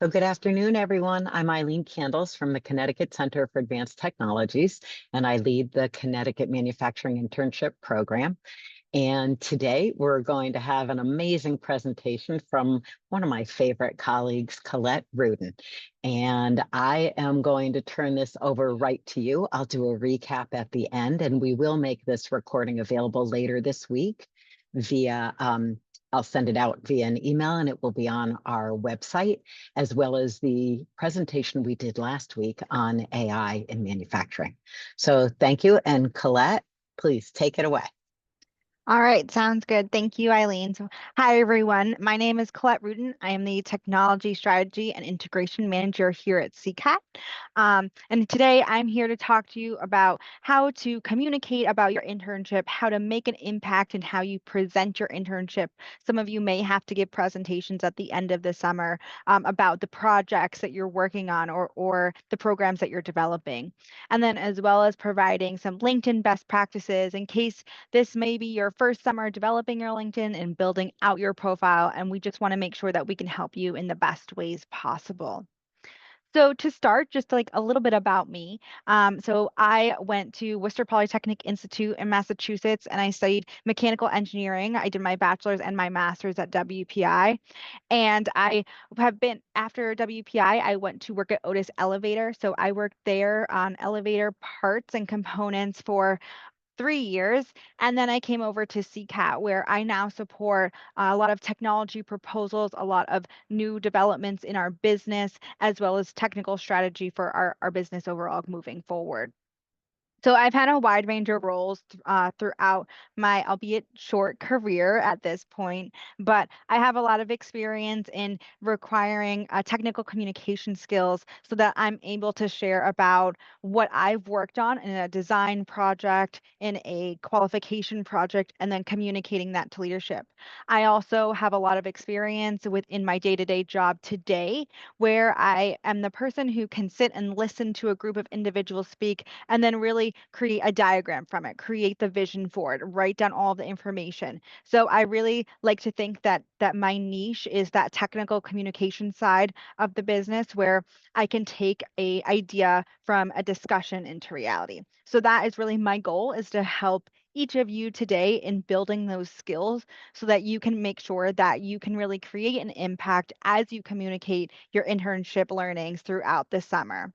So good afternoon, everyone. I'm Eileen Candles from the Connecticut Center for Advanced Technologies, and I lead the Connecticut Manufacturing Internship Program. And today we're going to have an amazing presentation from one of my favorite colleagues, Colette Rudin. And I am going to turn this over right to you. I'll do a recap at the end, and we will make this recording available later this week via I'll send it out via an email, and it will be on our website, as well as the presentation we did last week on AI in manufacturing. So thank you. And Colette, please take it away. All right, sounds good. Thank you, Eileen. So, hi, everyone. My name is Colette Rudin. I am the Technology Strategy and Integration Manager here at CCAT. And today I'm here to talk to you about how to communicate about your internship, how to make an impact, and how you present your internship. Some of you may have to give presentations at the end of the summer about the projects that you're working on or the programs that you're developing. And then as well as providing some LinkedIn best practices in case this may be your first summer developing your LinkedIn and building out your profile, and we just want to make sure that we can help you in the best ways possible. So to start, just like a little bit about me. So I went to Worcester Polytechnic Institute in Massachusetts, and I studied mechanical engineering. I did my bachelor's and my master's at WPI. And I have been, after WPI, I went to work at Otis Elevator. So I worked there on elevator parts and components for 3 years. And then I came over to CCAT, where I now support a lot of technology proposals, a lot of new developments in our business, as well as technical strategy for our business overall moving forward. So I've had a wide range of roles throughout my, albeit short career at this point, but I have a lot of experience in requiring technical communication skills so that I'm able to share about what I've worked on in a design project, in a qualification project, and then communicating that to leadership. I also have a lot of experience within my day-to-day job today, where I am the person who can sit and listen to a group of individuals speak and then really create a diagram from it, create the vision for it, write down all the information. So I really like to think that my niche is that technical communication side of the business where I can take a idea from a discussion into reality. So that is really my goal, is to help each of you today in building those skills so that you can make sure that you can really create an impact as you communicate your internship learnings throughout the summer.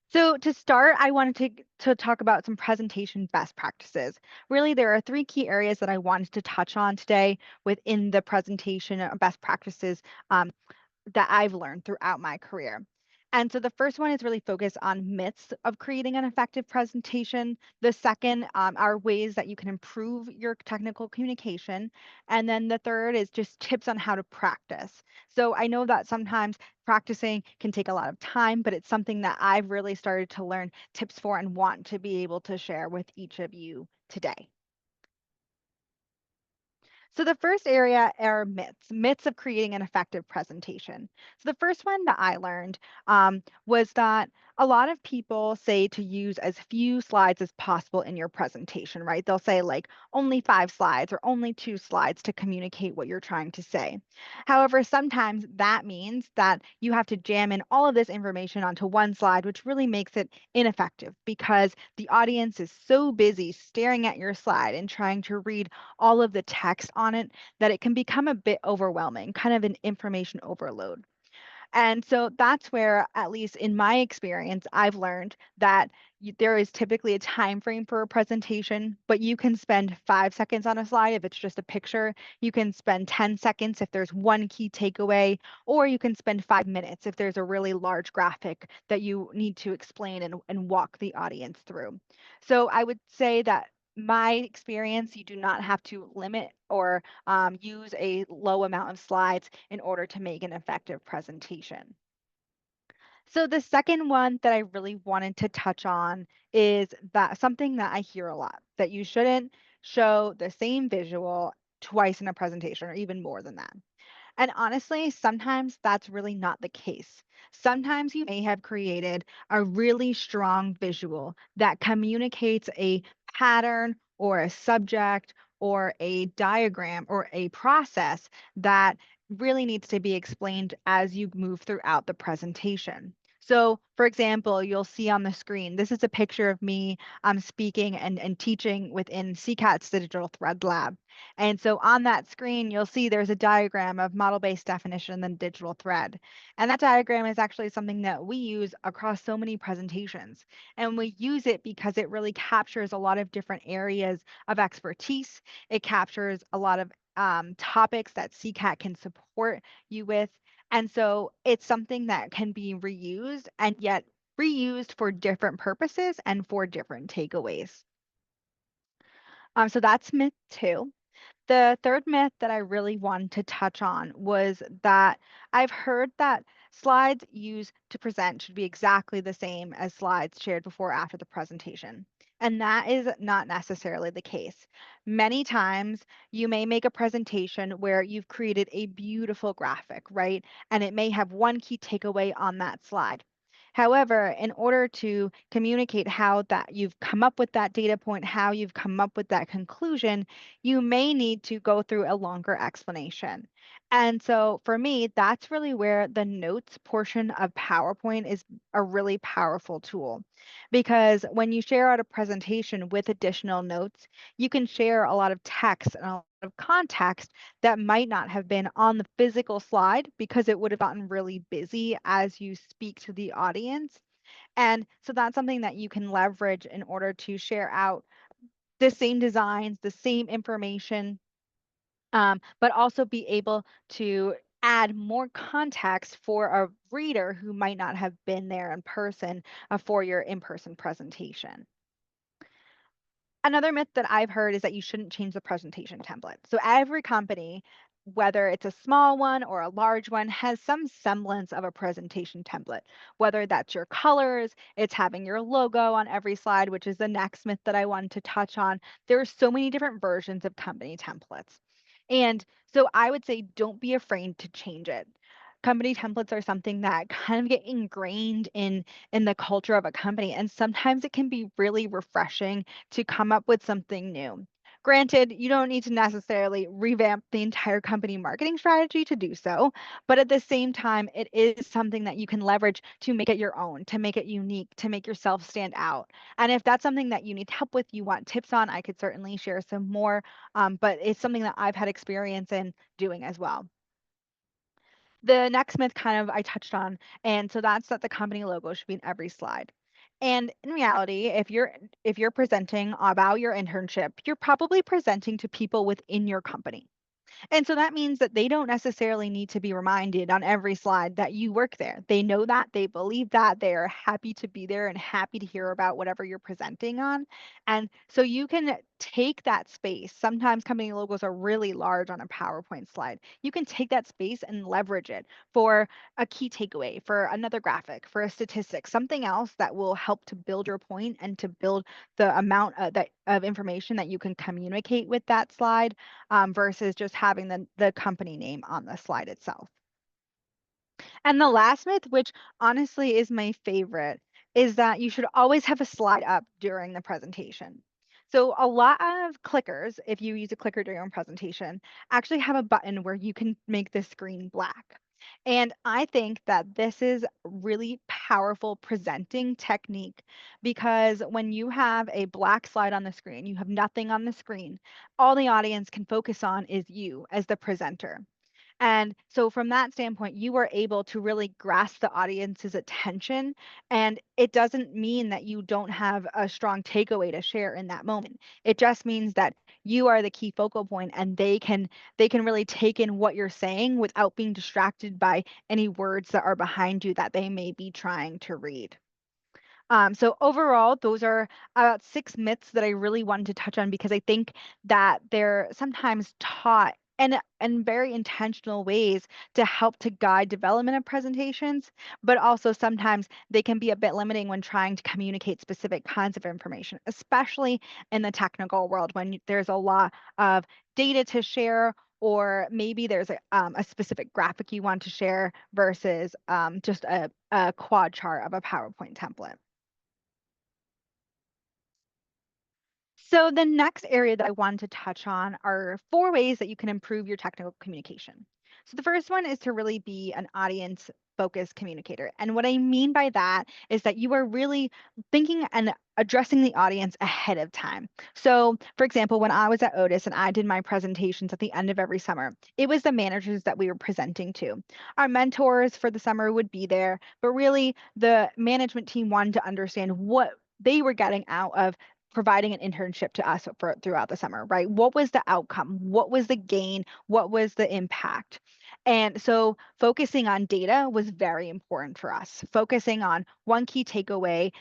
So to start, I wanted to talk about some presentation best practices. Really, there are three key areas that I wanted to touch on today within the presentation best practices that I've learned throughout my career. And so the first one is really focused on myths of creating an effective presentation. The second are ways that you can improve your technical communication. And then the third is just tips on how to practice. So I know that sometimes practicing can take a lot of time, but it's something that I've really started to learn tips for and want to be able to share with each of you today. So the first area are myths of creating an effective presentation. So the first one that I learned was that a lot of people say to use as few slides as possible in your presentation, right? They'll say like only 5 slides or only 2 slides to communicate what you're trying to say. However, sometimes that means that you have to jam in all of this information onto one slide, which really makes it ineffective because the audience is so busy staring at your slide and trying to read all of the text on it that it can become a bit overwhelming, kind of an information overload. And so that's where, at least in my experience, I've learned that there is typically a time frame for a presentation, but you can spend 5 seconds on a slide if it's just a picture. You can spend 10 seconds if there's one key takeaway, or you can spend 5 minutes if there's a really large graphic that you need to explain and walk the audience through. So I would say that my experience, you do not have to limit or use a low amount of slides in order to make an effective presentation. So the second one that I really wanted to touch on is that something that I hear a lot, that you shouldn't show the same visual twice in a presentation or even more than that. And honestly, sometimes that's really not the case. Sometimes you may have created a really strong visual that communicates a pattern or a subject or a diagram or a process that really needs to be explained as you move throughout the presentation. So, for example, you'll see on the screen, this is a picture of me speaking and teaching within CCAT's Digital Thread Lab. And so on that screen, you'll see there's a diagram of model-based definition and then digital thread. And that diagram is actually something that we use across so many presentations. And we use it because it really captures a lot of different areas of expertise. It captures a lot of topics that CCAT can support you with. And so it's something that can be reused and yet reused for different purposes and for different takeaways. So that's myth two. The third myth that I really wanted to touch on was that I've heard that slides used to present should be exactly the same as slides shared before or after the presentation. And that is not necessarily the case. Many times you may make a presentation where you've created a beautiful graphic, right? And it may have one key takeaway on that slide. However, in order to communicate how that you've come up with that data point, how you've come up with that conclusion, you may need to go through a longer explanation. And so for me, that's really where the notes portion of PowerPoint is a really powerful tool. Because when you share out a presentation with additional notes, you can share a lot of text and a lot of context that might not have been on the physical slide because it would have gotten really busy as you speak to the audience. And so that's something that you can leverage in order to share out the same designs, the same information, but also be able to add more context for a reader who might not have been there in person for your in-person presentation. Another myth that I've heard is that you shouldn't change the presentation template. So every company, whether it's a small one or a large one, has some semblance of a presentation template. Whether that's your colors, it's having your logo on every slide, which is the next myth that I wanted to touch on. There are so many different versions of company templates. And so I would say don't be afraid to change it. Company templates are something that kind of get ingrained in the culture of a company, and sometimes it can be really refreshing to come up with something new. Granted, you don't need to necessarily revamp the entire company marketing strategy to do so, but at the same time, it is something that you can leverage to make it your own, to make it unique, to make yourself stand out. And if that's something that you need help with, you want tips on, I could certainly share some more, but it's something that I've had experience in doing as well. The next myth kind of I touched on, and so that's that the company logo should be in every slide. And in reality, if you're presenting about your internship, you're probably presenting to people within your company. And so that means that they don't necessarily need to be reminded on every slide that you work there. They know that, they believe that, they are happy to be there and happy to hear about whatever you're presenting on. And so you can take that space. Sometimes company logos are really large on a PowerPoint slide. You can take that space and leverage it for a key takeaway, for another graphic, for a statistic, something else that will help to build your point and to build the amount of information that you can communicate with that slide versus just having the company name on the slide itself. And the last myth, which honestly is my favorite, is that you should always have a slide up during the presentation. So a lot of clickers, if you use a clicker during a presentation, actually have a button where you can make the screen black. And I think that this is really powerful presenting technique because when you have a black slide on the screen, you have nothing on the screen, all the audience can focus on is you as the presenter. And so, from that standpoint, you are able to really grasp the audience's attention. And it doesn't mean that you don't have a strong takeaway to share in that moment. It just means that you are the key focal point and they can really take in what you're saying without being distracted by any words that are behind you that they may be trying to read. So overall, those are about six myths that I really wanted to touch on because I think that they're sometimes taught in very intentional ways to help to guide development of presentations, but also sometimes they can be a bit limiting when trying to communicate specific kinds of information, especially in the technical world when there's a lot of data to share. Or maybe there's a specific graphic you want to share versus just a quad chart of a PowerPoint template. So the next area that I wanted to touch on are four ways that you can improve your technical communication. So the first one is to really be an audience focused communicator. And what I mean by that is that you are really thinking and addressing the audience ahead of time. So, for example, when I was at Otis and I did my presentations at the end of every summer, it was the managers that we were presenting to. Our mentors for the summer would be there, but really the management team wanted to understand what they were getting out of providing an internship to us for throughout the summer, right? What was the outcome? What was the gain? What was the impact? And so focusing on data was very important for us. Focusing on one key takeaway,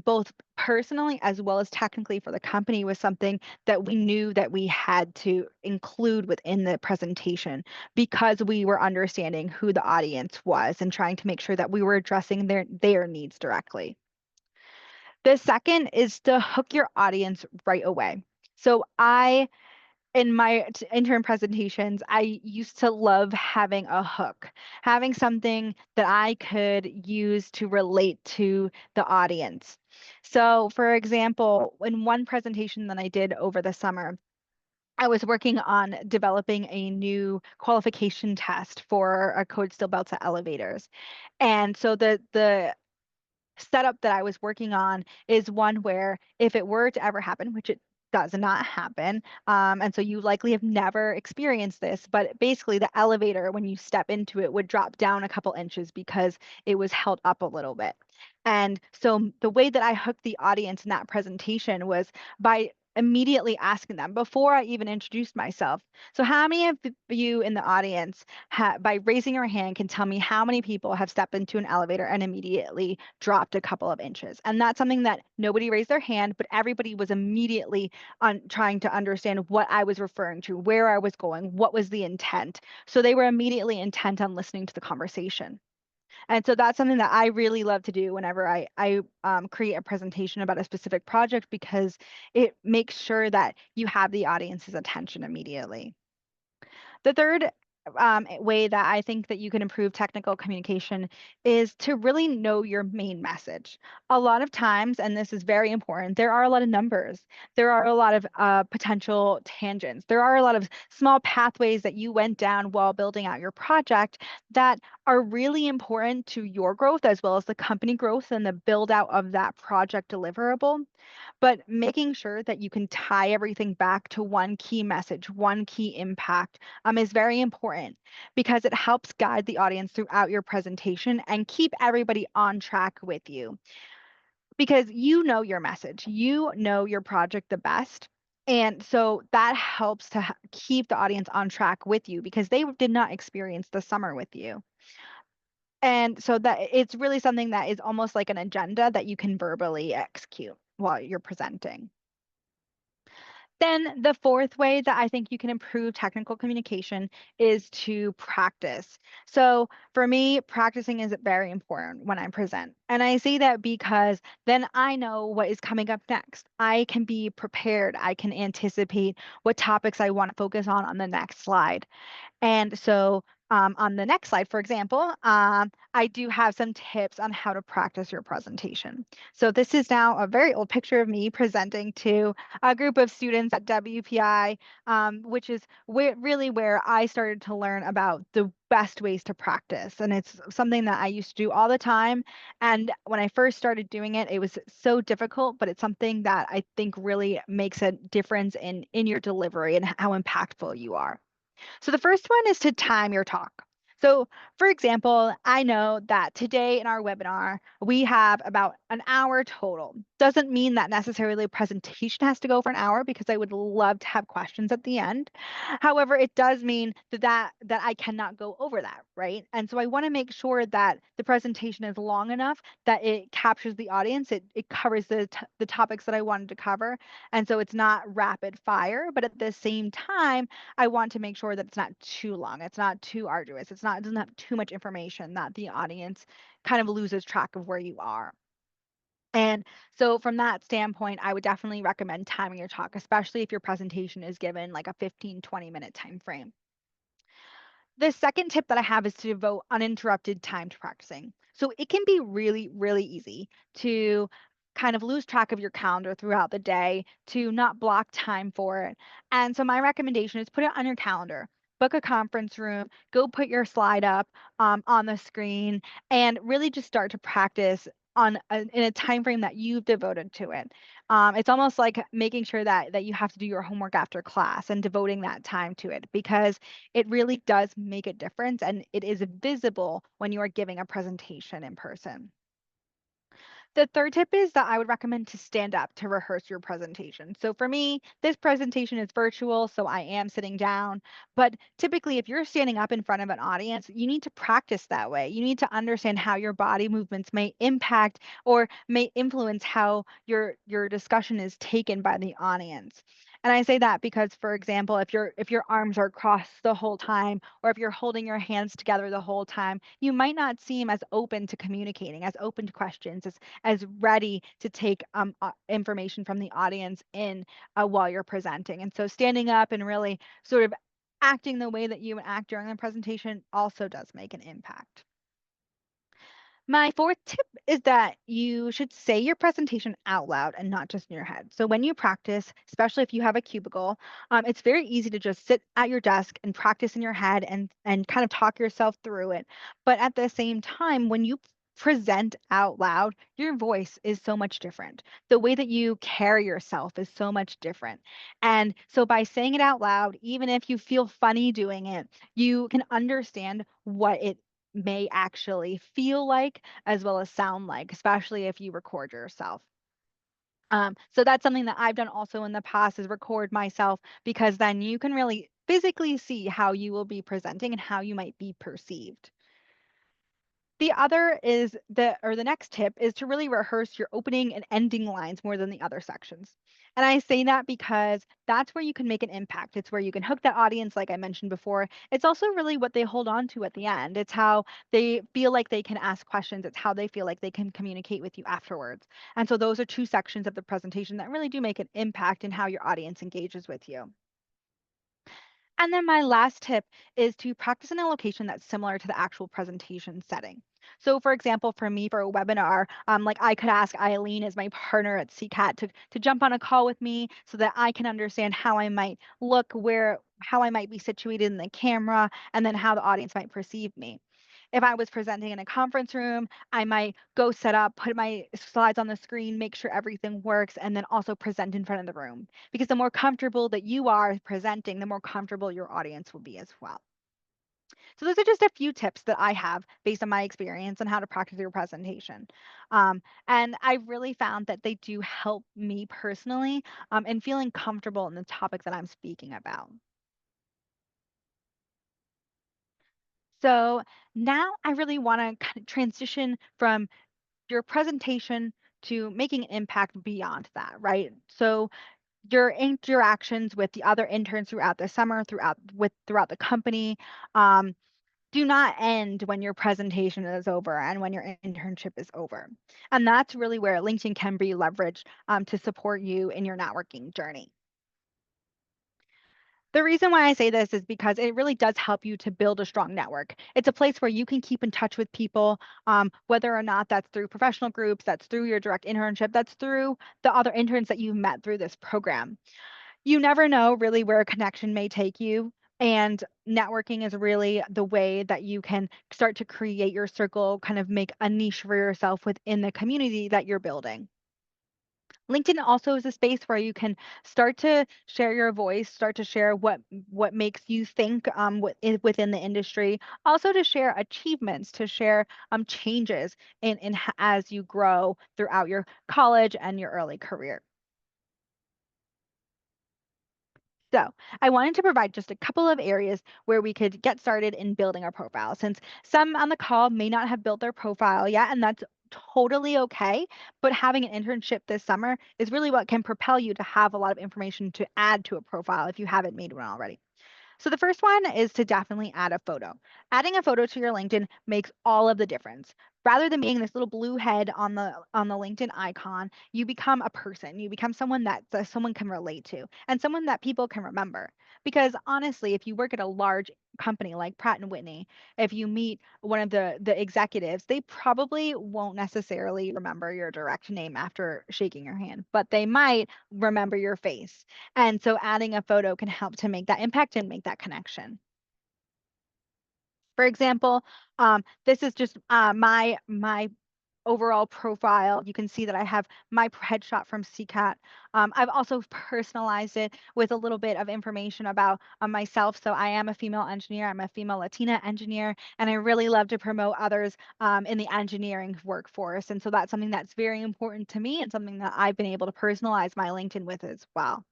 both personally as well as technically for the company, was something that we knew that we had to include within the presentation because we were understanding who the audience was and trying to make sure that we were addressing their needs directly. The second is to hook your audience right away. So in my intern presentations, I used to love having a hook, having something that I could use to relate to the audience. So, for example, in one presentation that I did over the summer, I was working on developing a new qualification test for a code steel belts at elevators. And so the setup that I was working on is one where if it were to ever happen, which it does not happen, and so you likely have never experienced this, but basically the elevator, when you step into it, would drop down a couple inches because it was held up a little bit. And so the way that I hooked the audience in that presentation was by immediately asking them before I even introduced myself. So, how many of you in the audience, by raising your hand, can tell me how many people have stepped into an elevator and immediately dropped a couple of inches? And that's something that nobody raised their hand, but everybody was immediately on trying to understand what I was referring to, where I was going, what was the intent. So they were immediately intent on listening to the conversation. And so that's something that I really love to do whenever I create a presentation about a specific project because it makes sure that you have the audience's attention immediately. The third way that I think that you can improve technical communication is to really know your main message. A lot of times, and this is very important, there are a lot of numbers. There are a lot of potential tangents. There are a lot of small pathways that you went down while building out your project that are really important to your growth as well as the company growth and the build out of that project deliverable, but making sure that you can tie everything back to one key message, one key impact, is very important because it helps guide the audience throughout your presentation and keep everybody on track with you. Because you know your message, you know your project the best. And so that helps to keep the audience on track with you because they did not experience the summer with you. And so that it's really something that is almost like an agenda that you can verbally execute while you're presenting. Then the fourth way that I think you can improve technical communication is to practice. So for me, practicing is very important when I present. And I say that because then I know what is coming up next. I can be prepared. I can anticipate what topics I want to focus on the next slide. And so on the next slide, for example, I do have some tips on how to practice your presentation. So this is now a very old picture of me presenting to a group of students at WPI, which is really where I started to learn about the best ways to practice. And it's something that I used to do all the time. And when I first started doing it, it was so difficult, but it's something that I think really makes a difference in your delivery and how impactful you are. So the first one is to time your talk. So, for example, I know that today in our webinar, we have about an hour total. Doesn't mean that necessarily a presentation has to go for an hour because I would love to have questions at the end. However, it does mean that I cannot go over that, right? And so I want to make sure that the presentation is long enough that it captures the audience, it covers the topics that I wanted to cover. And so it's not rapid fire, but at the same time, I want to make sure that it's not too long, it's not too arduous, it doesn't have too much information that the audience kind of loses track of where you are. And so from that standpoint, I would definitely recommend timing your talk, especially if your presentation is given like a 15-20 minute time frame. The second tip that I have is to devote uninterrupted time to practicing. So it can be really, really easy to kind of lose track of your calendar throughout the day, to not block time for it. And so my recommendation is put it on your calendar. book a conference room, go put your slide up on the screen, and really just start to practice in a time frame that you've devoted to it. It's almost like making sure that you have to do your homework after class and devoting that time to it, because it really does make a difference and it is visible when you are giving a presentation in person. The third tip is that I would recommend to stand up to rehearse your presentation. So for me, this presentation is virtual, so I am sitting down. But typically, if you're standing up in front of an audience, you need to practice that way. You need to understand how your body movements may impact or may influence how your discussion is taken by the audience. And I say that because, for example, if your arms are crossed the whole time, or if you're holding your hands together the whole time, you might not seem as open to communicating, as open to questions, as ready to take information from the audience in while you're presenting. And so standing up and really sort of acting the way that you would act during the presentation also does make an impact. My fourth tip is that you should say your presentation out loud and not just in your head. So when you practice, especially if you have a cubicle, it's very easy to just sit at your desk and practice in your head and kind of talk yourself through it. But at the same time, when you present out loud, your voice is so much different. The way that you carry yourself is so much different. And so by saying it out loud, even if you feel funny doing it, you can understand what it may actually feel like as well as sound like, especially if you record yourself. So that's something that I've done also in the past, is record myself, because then you can really physically see how you will be presenting and how you might be perceived. The other is the next tip is to really rehearse your opening and ending lines more than the other sections. And I say that because that's where you can make an impact. It's where you can hook that audience, like I mentioned before. It's also really what they hold on to at the end. It's how they feel like they can ask questions. It's how they feel like they can communicate with you afterwards. And so those are two sections of the presentation that really do make an impact in how your audience engages with you. And then my last tip is to practice in a location that's similar to the actual presentation setting. So, for example, for me, for a webinar, like I could ask Eileen as my partner at CCAT to jump on a call with me so that I can understand how I might look, how I might be situated in the camera, and then how the audience might perceive me. If I was presenting in a conference room, I might go set up, put my slides on the screen, make sure everything works, and then also present in front of the room. Because the more comfortable that you are presenting, the more comfortable your audience will be as well. So those are just a few tips that I have based on my experience on how to practice your presentation. And I really found that they do help me personally in feeling comfortable in the topic that I'm speaking about. So now I really want to kind of transition from your presentation to making an impact beyond that, right? So your interactions with the other interns throughout the summer, throughout the company, um, do not end when your presentation is over and when your internship is over. And that's really where LinkedIn can be leveraged to support you in your networking journey. The reason why I say this is because it really does help you to build a strong network. It's a place where you can keep in touch with people, whether or not that's through professional groups, that's through your direct internship, that's through the other interns that you've met through this program. You never know really where a connection may take you. And networking is really the way that you can start to create your circle, kind of make a niche for yourself within the community that you're building. LinkedIn also is a space where you can start to share your voice, start to share what makes you think within the industry, also to share achievements, to share changes as you grow throughout your college and your early career. So, I wanted to provide just a couple of areas where we could get started in building our profile, since some on the call may not have built their profile yet, and that's totally okay. But having an internship this summer is really what can propel you to have a lot of information to add to a profile if you haven't made one already. So the first one is to definitely add a photo. Adding a photo to your LinkedIn makes all of the difference. Rather than being this little blue head on the LinkedIn icon, you become a person. You become someone that someone can relate to and someone that people can remember. Because honestly, if you work at a large company like Pratt and Whitney, if you meet one of the executives, they probably won't necessarily remember your direct name after shaking your hand, but they might remember your face. And so adding a photo can help to make that impact and make that connection. For example, this is just my overall profile. You can see that I have my headshot from CCAT. I've also personalized it with a little bit of information about myself. So I am a female engineer. I'm a female Latina engineer, and I really love to promote others in the engineering workforce. And so that's something that's very important to me and something that I've been able to personalize my LinkedIn with as well.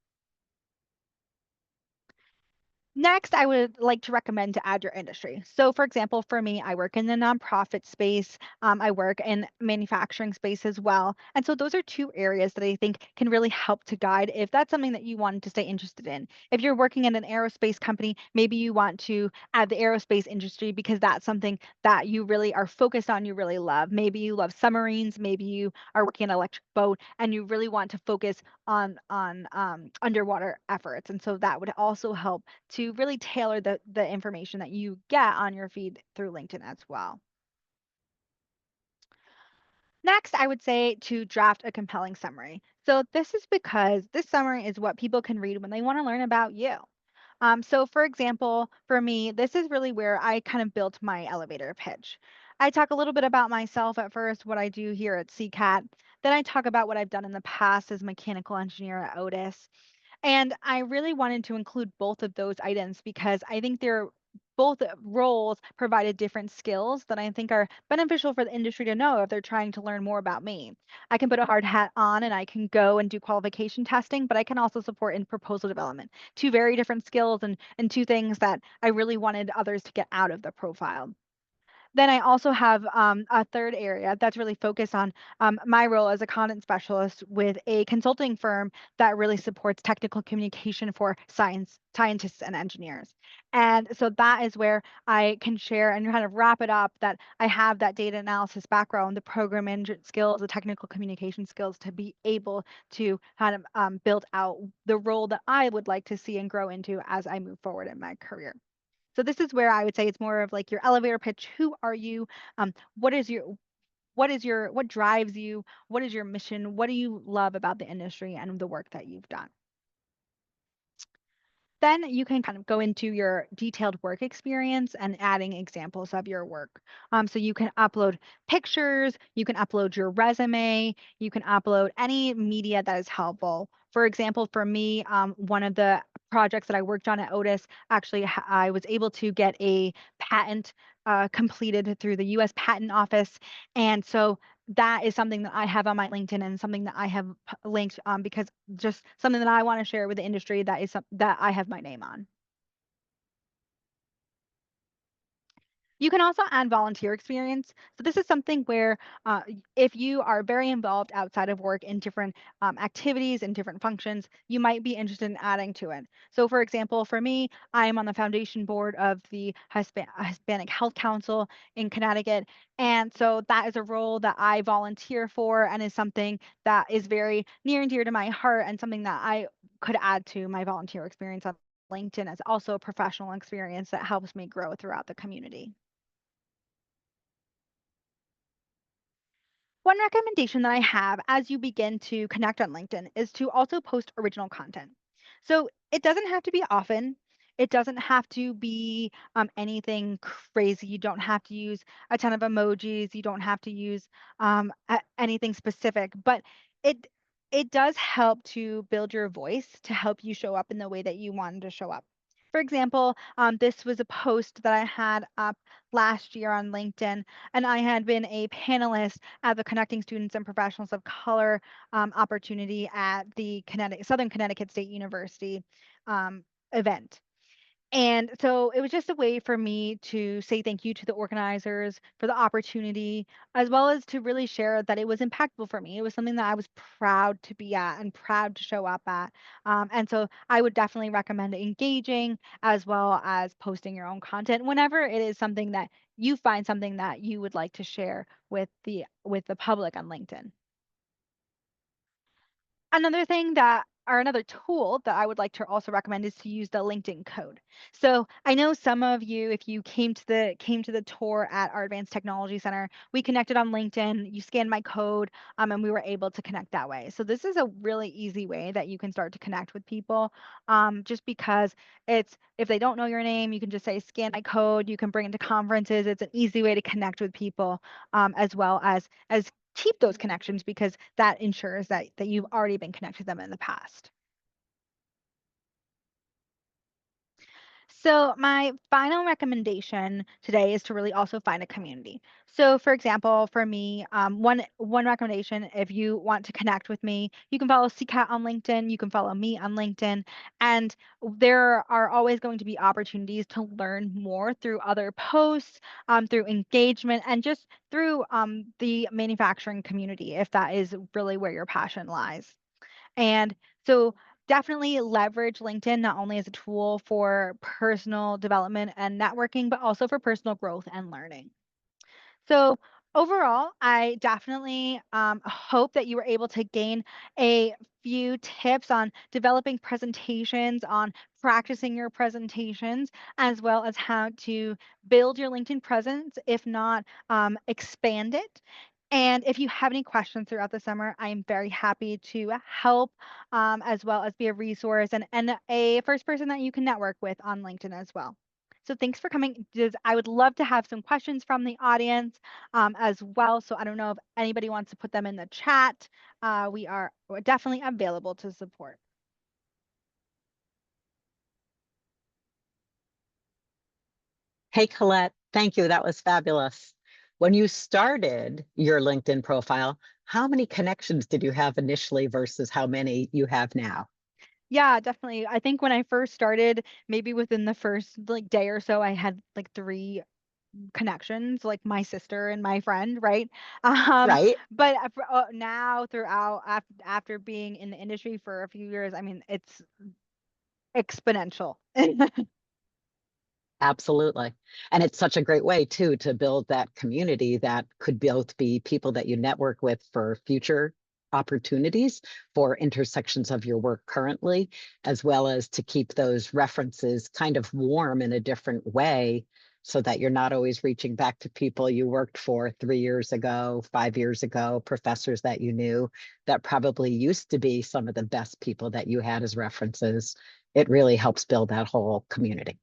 Next, I would like to recommend to add your industry. So, for example, for me, I work in the nonprofit space. I work in manufacturing space as well. And so those are two areas that I think can really help to guide if that's something that you want to stay interested in. If you're working in an aerospace company, maybe you want to add the aerospace industry because that's something that you really are focused on, you really love. Maybe you love submarines, maybe you are working in an electric boat and you really want to focus on underwater efforts. And so that would also help to really tailor the information that you get on your feed through LinkedIn as well. Next, I would say to draft a compelling summary. So this is because this summary is what people can read when they want to learn about you. So for example, for me, this is really where I kind of built my elevator pitch. I talk a little bit about myself at first, what I do here at CCAT. Then I talk about what I've done in the past as mechanical engineer at Otis. And I really wanted to include both of those items because I think they're both roles provided different skills that I think are beneficial for the industry to know if they're trying to learn more about me. I can put a hard hat on and I can go and do qualification testing, but I can also support in proposal development. Two very different skills and two things that I really wanted others to get out of the profile. Then I also have a third area that's really focused on my role as a content specialist with a consulting firm that really supports technical communication for scientists and engineers. And so that is where I can share and kind of wrap it up that I have that data analysis background, the program management skills, the technical communication skills to be able to kind of build out the role that I would like to see and grow into as I move forward in my career. So this is where I would say it's more of like your elevator pitch. Who are you? What is what drives you? What is your mission? What do you love about the industry and the work that you've done? Then you can kind of go into your detailed work experience and adding examples of your work. So you can upload pictures, you can upload your resume, you can upload any media that is helpful. For example, for me, one of the projects that I worked on at Otis, actually, I was able to get a patent completed through the US Patent Office. And so that is something that I have on my LinkedIn and something that I have linked because just something that I want to share with the industry that is that I have my name on. You can also add volunteer experience. So this is something where if you are very involved outside of work in different activities and different functions, you might be interested in adding to it. So for example, for me, I am on the foundation board of the Hispanic Health Council in Connecticut. And so that is a role that I volunteer for and is something that is very near and dear to my heart and something that I could add to my volunteer experience on LinkedIn as also a professional experience that helps me grow throughout the community. One recommendation that I have as you begin to connect on LinkedIn is to also post original content. So it doesn't have to be often. It doesn't have to be anything crazy. You don't have to use a ton of emojis. You don't have to use anything specific, but it it does help to build your voice to help you show up in the way that you wanted to show up. For example, this was a post that I had up last year on LinkedIn, and I had been a panelist at the Connecting Students and Professionals of Color opportunity at the Southern Connecticut State University event. And so it was just a way for me to say thank you to the organizers for the opportunity, as well as to really share that it was impactful for me. It was something that I was proud to be at and proud to show up at. And so I would definitely recommend engaging as well as posting your own content whenever it is something that you find something that you would like to share with the public on LinkedIn. Another thing that another tool that I would like to also recommend is to use the LinkedIn code. So I know some of you, if you came to the tour at our Advanced Technology Center, we connected on LinkedIn. You scanned my code, and we were able to connect that way. So this is a really easy way that you can start to connect with people. Just because it's if they don't know your name, you can just say scan my code. You can bring it to conferences. It's an easy way to connect with people, as well as keep those connections because that ensures that you've already been connected to them in the past. So my final recommendation today is to really also find a community. So for example, for me, one recommendation, if you want to connect with me, you can follow CCAT on LinkedIn, you can follow me on LinkedIn, and there are always going to be opportunities to learn more through other posts, through engagement, and just through the manufacturing community, if that is really where your passion lies. And so definitely leverage LinkedIn not only as a tool for personal development and networking, but also for personal growth and learning. So overall, I definitely hope that you were able to gain a few tips on developing presentations, on practicing your presentations, as well as how to build your LinkedIn presence, if not expand it. And if you have any questions throughout the summer, I am very happy to help, as well as be a resource and a first person that you can network with on LinkedIn as well. So thanks for coming. I would love to have some questions from the audience, as well. So I don't know if anybody wants to put them in the chat. We're definitely available to support. Hey, Colette, thank you. That was fabulous. When you started your LinkedIn profile, how many connections did you have initially versus how many you have now? Yeah, definitely. I think when I first started, maybe within the first like day or so, I had like three connections, like my sister and my friend, right? Um, Right? but now throughout after being in the industry for a few years, I mean, it's exponential. Absolutely. And it's such a great way too to build that community that could both be people that you network with for future opportunities for intersections of your work currently, as well as to keep those references kind of warm in a different way so that you're not always reaching back to people you worked for 3 years ago, 5 years ago, professors that you knew that probably used to be some of the best people that you had as references. It really helps build that whole community.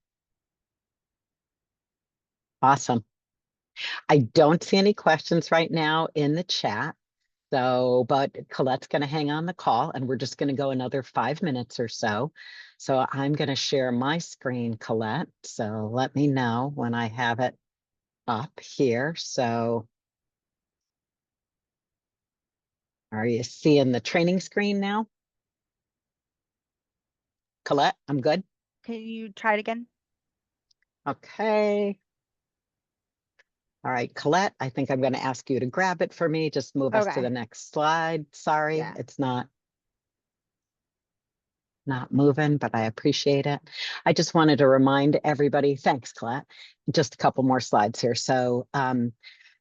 Awesome. I don't see any questions right now in the chat. So, but Colette's going to hang on the call and we're just going to go another 5 minutes or so. So I'm going to share my screen, Colette. So let me know when I have it up here. So are you seeing the training screen now? Colette, I'm good. Can you try it again? Okay. All right, Colette, I think I'm going to ask you to grab it for me. Just move us to the Okay. next slide. Sorry, Yeah. it's not moving, but I appreciate it. I just wanted to remind everybody, thanks, Colette. Just a couple more slides here. So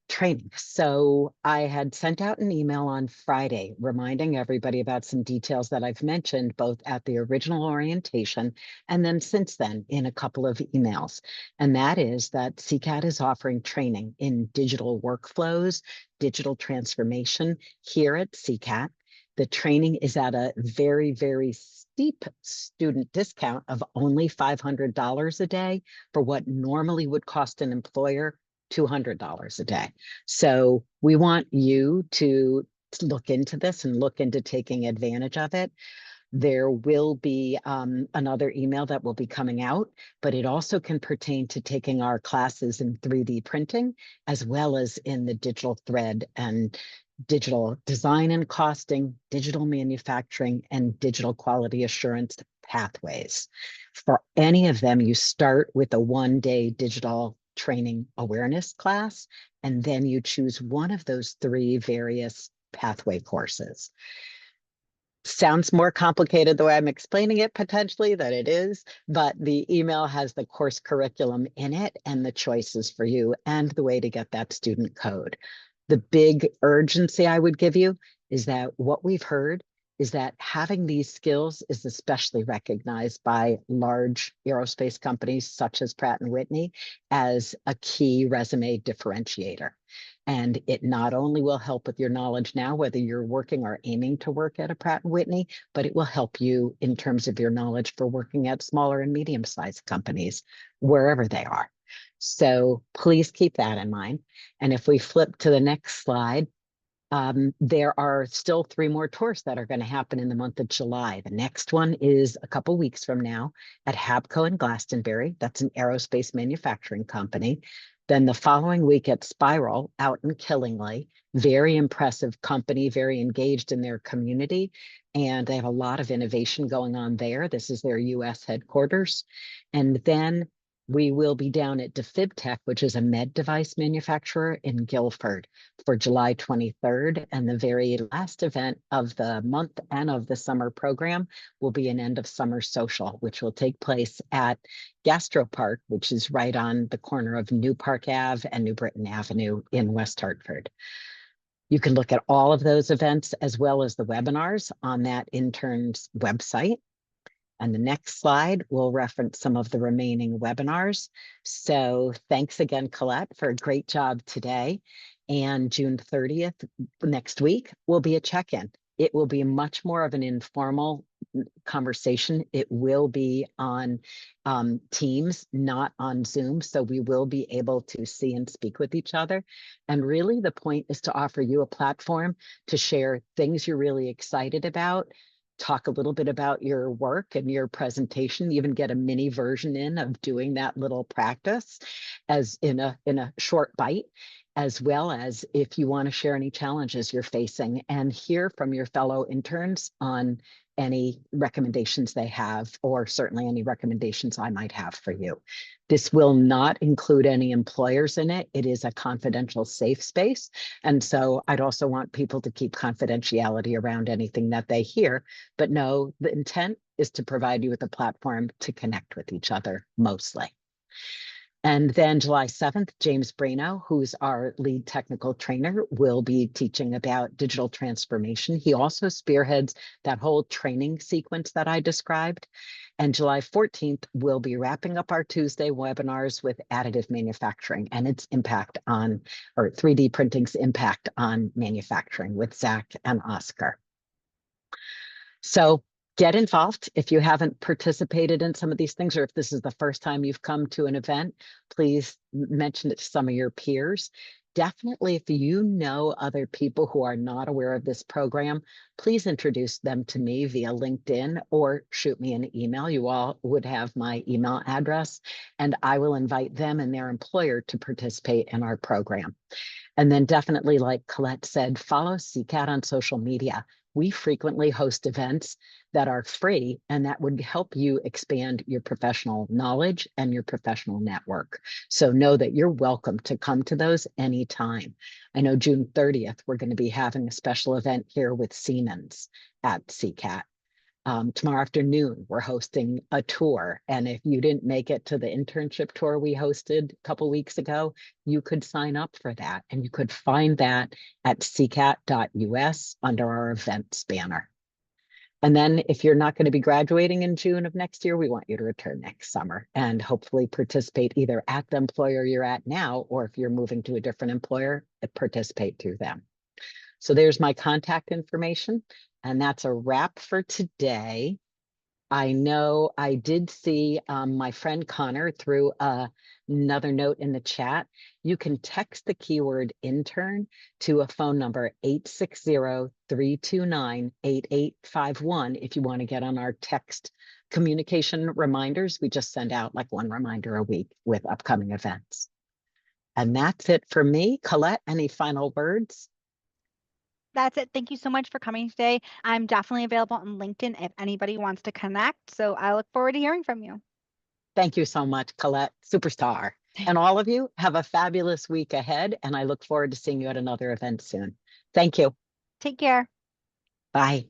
training. So I had sent out an email on Friday reminding everybody about some details that I've mentioned both at the original orientation and then since then in a couple of emails. And that is that CCAT is offering training in digital workflows, digital transformation here at CCAT. The training is at a very, very steep student discount of only $500 a day for what normally would cost an employer $200 a day. So we want you to look into this and look into taking advantage of it. There will be another email that will be coming out, but it also can pertain to taking our classes in 3D printing, as well as in the digital thread and digital design and costing, digital manufacturing, and digital quality assurance pathways. For any of them, you start with a 1-day digital training awareness class, and then you choose one of those three various pathway courses. Sounds more complicated the way I'm explaining it potentially than it is, but the email has the course curriculum in it and the choices for you and the way to get that student code. The big urgency I would give you is that what we've heard is that having these skills is especially recognized by large aerospace companies such as Pratt and Whitney as a key resume differentiator. And it not only will help with your knowledge now, whether you're working or aiming to work at a Pratt and Whitney, but it will help you in terms of your knowledge for working at smaller and medium-sized companies, wherever they are. So please keep that in mind. And if we flip to the next slide, there are still 3 more tours that are going to happen in the month of July. The next one is a couple weeks from now at Habco in Glastonbury. That's an aerospace manufacturing company. Then the following week at Spiral out in Killingly. Very impressive company, very engaged in their community, and they have a lot of innovation going on there. This is their US headquarters. And then we will be down at DefibTech, which is a med device manufacturer in Guilford, for July 23rd. And the very last event of the month and of the summer program will be an end of summer social, which will take place at Gastro Park, which is right on the corner of New Park Ave and New Britain Avenue in West Hartford. You can look at all of those events as well as the webinars on that intern's website. And the next slide will reference some of the remaining webinars. So thanks again, Colette, for a great job today. And June 30th, next week, will be a check-in. It will be much more of an informal conversation. It will be on Teams, not on Zoom. So we will be able to see and speak with each other. And really the point is to offer you a platform to share things you're really excited about, talk a little bit about your work and your presentation, even get a mini version in of doing that little practice as in a short bite, as well as if you want to share any challenges you're facing and hear from your fellow interns on any recommendations they have, or certainly any recommendations I might have for you. This will not include any employers in it. It is a confidential, safe space. And so I'd also want people to keep confidentiality around anything that they hear, but no, the intent is to provide you with a platform to connect with each other mostly. And then July 7th, James Brano, who's our lead technical trainer, will be teaching about digital transformation. He also spearheads that whole training sequence that I described. And July 14th, we'll be wrapping up our Tuesday webinars with additive manufacturing and its impact on, or 3D printing's impact on manufacturing with Zach and Oscar. So get involved if you haven't participated in some of these things, or if this is the first time you've come to an event, please mention it to some of your peers. Definitely, if you know other people who are not aware of this program, please introduce them to me via LinkedIn or shoot me an email. You all would have my email address, and I will invite them and their employer to participate in our program. And then definitely, like Colette said, follow CCAT on social media. We frequently host events that are free, and that would help you expand your professional knowledge and your professional network. So know that you're welcome to come to those anytime. I know June 30th, we're going to be having a special event here with Siemens at CCAT. Tomorrow afternoon, we're hosting a tour. And if you didn't make it to the internship tour we hosted a couple weeks ago, you could sign up for that. And you could find that at ccat.us under our events banner. And then if you're not going to be graduating in June of next year, we want you to return next summer and hopefully participate either at the employer you're at now, or if you're moving to a different employer, participate through them. So there's my contact information. And that's a wrap for today. I know I did see my friend Connor threw another note in the chat. You can text the keyword intern to a phone number 860-329-8851 if you want to get on our text communication reminders. We just send out like one reminder a week with upcoming events. And that's it for me. Colette, any final words? That's it. Thank you so much for coming today. I'm definitely available on LinkedIn if anybody wants to connect. So I look forward to hearing from you. Thank you so much, Colette, superstar. And all of you have a fabulous week ahead, and I look forward to seeing you at another event soon. Thank you. Take care. Bye.